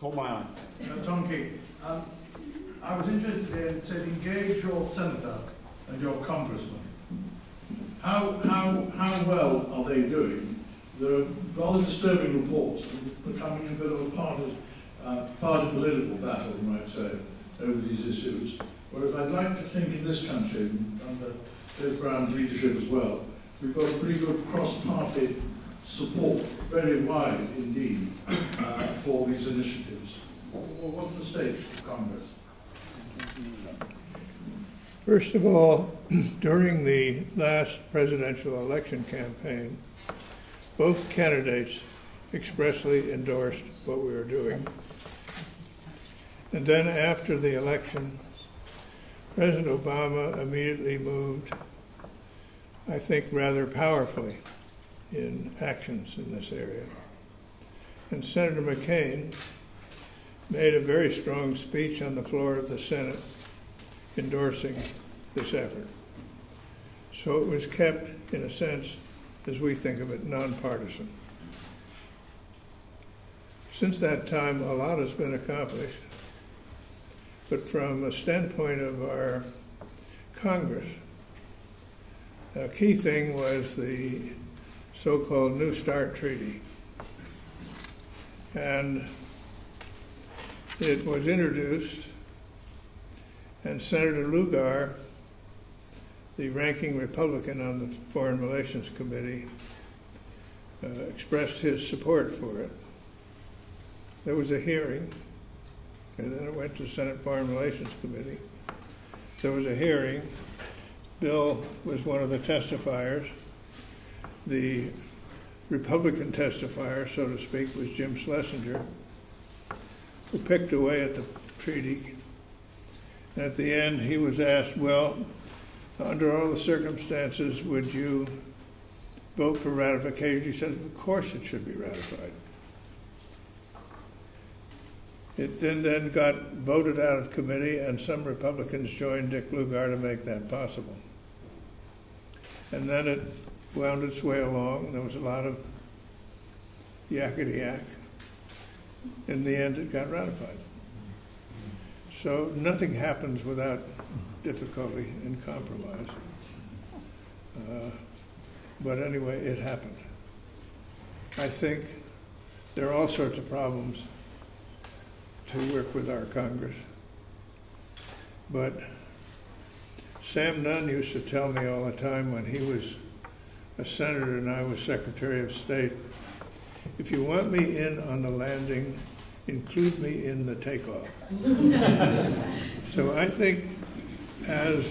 caught my eye. Tom Key, I was interested in, it said engage your senator and your congressman. How well are they doing? There are rather disturbing reports becoming a bit of a party political battle, you might say, over these issues. Whereas I'd like to think in this country, under Dave Brown's leadership as well, we've got a pretty good cross-party support, very wide indeed, for these initiatives. What's the state of Congress? First of all, during the last presidential election campaign, both candidates expressly endorsed what we were doing. And then after the election, President Obama immediately moved, I think, rather powerfully in actions in this area. And Senator McCain made a very strong speech on the floor of the Senate endorsing this effort. So it was kept, in a sense, as we think of it, nonpartisan. Since that time, a lot has been accomplished. But from a standpoint of our Congress, a key thing was the so-called New START Treaty. And it was introduced, and Senator Lugar, the ranking Republican on the Foreign Relations Committee, expressed his support for it. There was a hearing, and then it went to the Senate Foreign Relations Committee. There was a hearing. Bill was one of the testifiers. The Republican testifier, so to speak, was Jim Schlesinger, who picked away at the treaty. And at the end, he was asked, well, under all the circumstances, would you vote for ratification? He said, of course it should be ratified. It then got voted out of committee, and some Republicans joined Dick Lugar to make that possible. And then it wound its way along. There was a lot of yakety-yak. In the end, it got ratified. So nothing happens without difficulty and compromise. But anyway, it happened. I think there are all sorts of problems to work with our Congress. But Sam Nunn used to tell me all the time when he was a senator and I was Secretary of State, if you want me in on the landing, include me in the takeoff. So I think as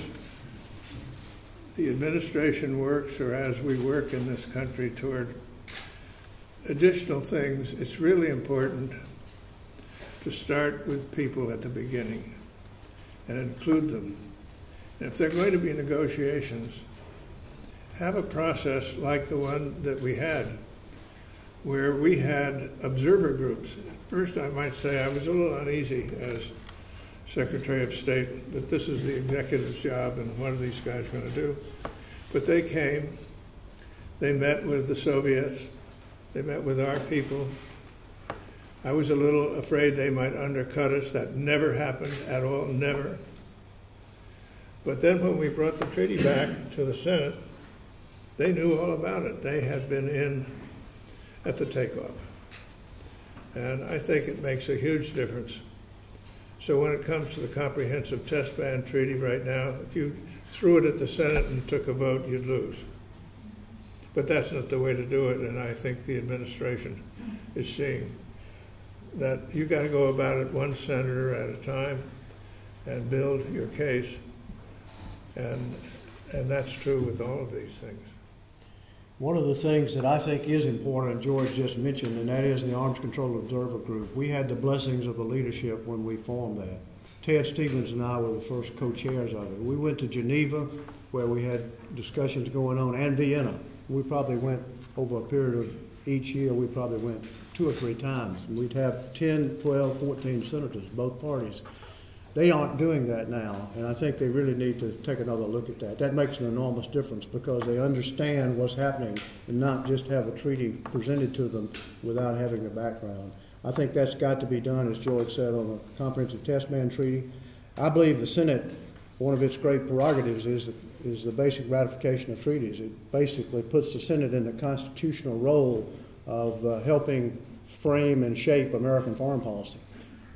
the administration works, or as we work in this country toward additional things, it's really important to start with people at the beginning and include them. And if there are going to be negotiations, have a process like the one that we had, where we had observer groups. First, I might say I was a little uneasy as Secretary of State that this is the executive's job and what are these guys going to do? But they came, they met with the Soviets, they met with our people. I was a little afraid they might undercut us. That never happened at all, never. But then when we brought the treaty back to the Senate, they knew all about it. They had been in at the takeoff. And I think it makes a huge difference. So when it comes to the Comprehensive Test Ban Treaty right now, if you threw it at the Senate and took a vote, you'd lose. But that's not the way to do it, and I think the administration is seeing that you got to go about it one senator at a time and build your case. And that's true with all of these things. One of the things that I think is important, George just mentioned, and that is the Arms Control Observer Group. We had the blessings of the leadership when we formed that. Ted Stevens and I were the first co-chairs of it. We went to Geneva, where we had discussions going on, and Vienna. We probably went over a period of each year, we probably went 2 or 3 times. We'd have 10, 12, 14 senators, both parties. They aren't doing that now, and I think they really need to take another look at that. That makes an enormous difference because they understand what's happening and not just have a treaty presented to them without having the background. I think that's got to be done, as George said, on the Comprehensive Test Ban Treaty. I believe the Senate, one of its great prerogatives is the basic ratification of treaties. It basically puts the Senate in the constitutional role of helping frame and shape American foreign policy.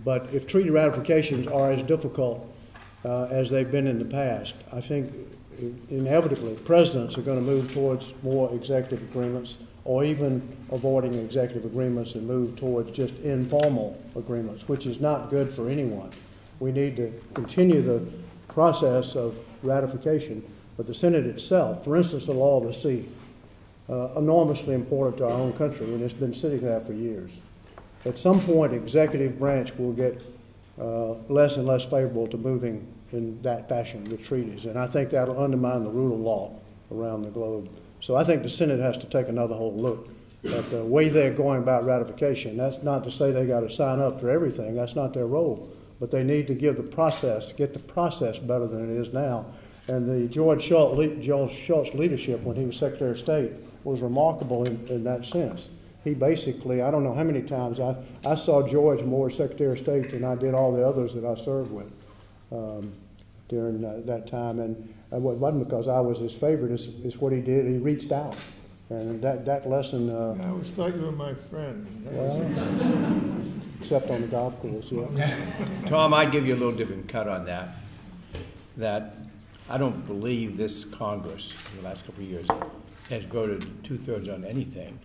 But if treaty ratifications are as difficult as they've been in the past, I think inevitably presidents are going to move towards more executive agreements, or even avoiding executive agreements and move towards just informal agreements, which is not good for anyone. We need to continue the process of ratification, but the Senate itself, for instance, the law of the sea, enormously important to our own country, and it's been sitting there for years. At some point, executive branch will get less and less favorable to moving in that fashion with treaties, and I think that'll undermine the rule of law around the globe. So I think the Senate has to take another whole look at the way they're going about ratification. That's not to say they got to sign up for everything. That's not their role. But they need to get the process better than it is now. And the George Shultz leadership when he was Secretary of State was remarkable in that sense. He basically, I don't know how many times, I saw George more as Secretary of State than I did all the others that I served with during that time. And it wasn't because I was his favorite, it's what he did. He reached out. And that lesson... I always thought you were my friend. Well, except on the golf course, yeah. Tom, I'd give you a little different cut on that. That I don't believe this Congress in the last couple of years has voted 2/3 on anything.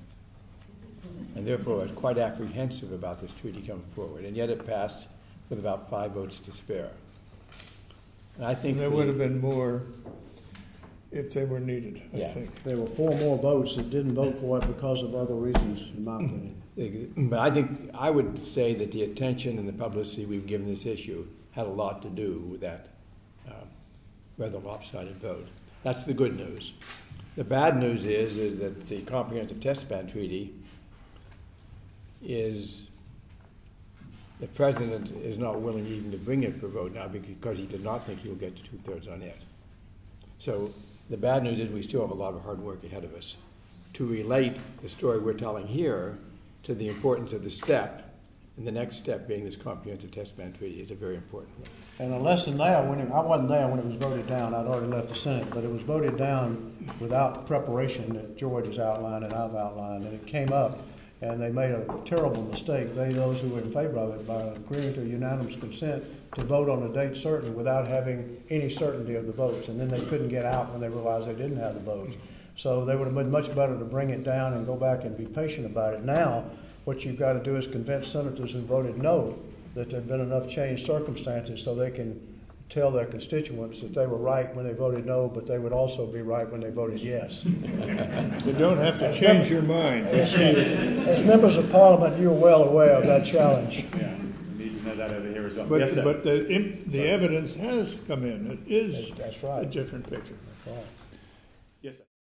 And therefore I was quite apprehensive about this treaty coming forward. And yet it passed with about 5 votes to spare. And I think there would have been more if they were needed, I think. There were 4 more votes that didn't vote for it because of other reasons, in my opinion. But I think I would say that the attention and the publicity we've given this issue had a lot to do with that rather lopsided vote. That's the good news. The bad news is that the Comprehensive Test Ban Treaty is the president is not willing even to bring it for vote now because he did not think he will get to 2/3 on it. So the bad news is we still have a lot of hard work ahead of us to relate the story we're telling here to the importance of the step, and the next step being this Comprehensive Test Ban Treaty is a very important one. And a lesson there, I wasn't there when it was voted down. I'd already left the Senate, but it was voted down without preparation that George has outlined and I've outlined, and it came up, and they made a terrible mistake, those who were in favor of it, by agreeing to unanimous consent to vote on a date certain without having any certainty of the votes, and then they couldn't get out when they realized they didn't have the votes. So they would have been much better to bring it down and go back and be patient about it. Now, what you've got to do is convince senators who voted no that there have been enough changed circumstances so they can tell their constituents that they were right when they voted no, but they would also be right when they voted yes. You don't have to change your mind. As members of Parliament, you're well aware of that challenge. Yeah, we need to know that over here as well. But the evidence has come in. It is That's right. a different picture. That's right.